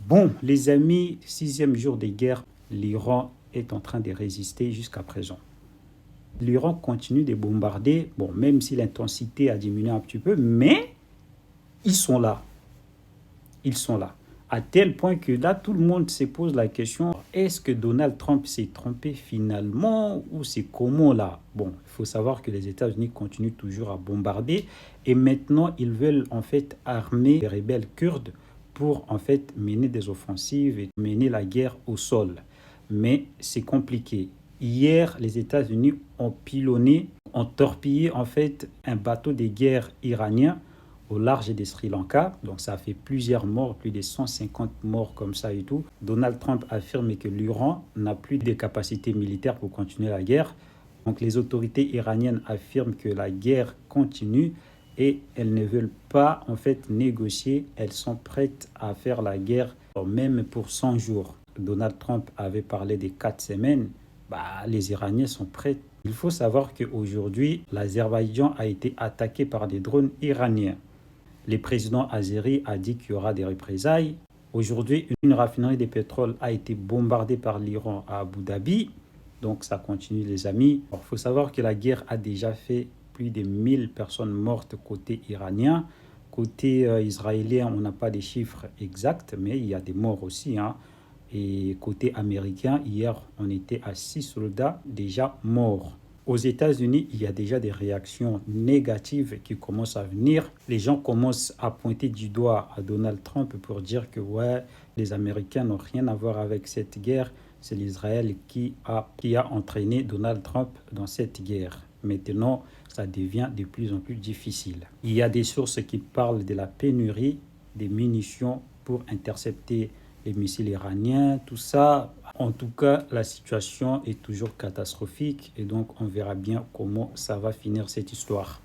Bon, les amis, sixième jour de guerre, l'Iran est en train de résister jusqu'à présent. L'Iran continue de bombarder, bon, même si l'intensité a diminué un petit peu, mais ils sont là. Ils sont là. À tel point que là, tout le monde se pose la question, est-ce que Donald Trump s'est trompé finalement ou c'est comment là? Bon, il faut savoir que les États-Unis continuent toujours à bombarder et maintenant, ils veulent en fait armer les rebelles kurdes pour en fait mener des offensives et mener la guerre au sol. Mais c'est compliqué. Hier, les États-Unis ont pilonné, ont torpillé en fait un bateau de guerre iranien au large de Sri Lanka. Donc ça a fait plusieurs morts, plus de 150 morts comme ça et tout. Donald Trump affirme que l'Iran n'a plus de capacités militaires pour continuer la guerre. Donc les autorités iraniennes affirment que la guerre continue et elles ne veulent pas en fait négocier. Elles sont prêtes à faire la guerre même pour 100 jours. Donald Trump avait parlé des 4 semaines. Les Iraniens sont prêts. Il faut savoir qu'aujourd'hui, l'Azerbaïdjan a été attaqué par des drones iraniens. Le président azéri a dit qu'il y aura des représailles. Aujourd'hui, une raffinerie de pétrole a été bombardée par l'Iran à Abu Dhabi. Donc ça continue les amis. Il faut savoir que la guerre a déjà fait plus de 1000 personnes mortes côté iranien. Côté israélien, on n'a pas de chiffres exacts, mais il y a des morts aussi. Et côté américain, hier, on était à 6 soldats déjà morts. Aux États-Unis, il y a déjà des réactions négatives qui commencent à venir. Les gens commencent à pointer du doigt à Donald Trump pour dire que ouais, les Américains n'ont rien à voir avec cette guerre. C'est l'Israël qui a entraîné Donald Trump dans cette guerre. Maintenant, ça devient de plus en plus difficile. Il y a des sources qui parlent de la pénurie des munitions pour intercepter les missiles iraniens, tout ça. En tout cas, la situation est toujours catastrophique et donc on verra bien comment ça va finir cette histoire.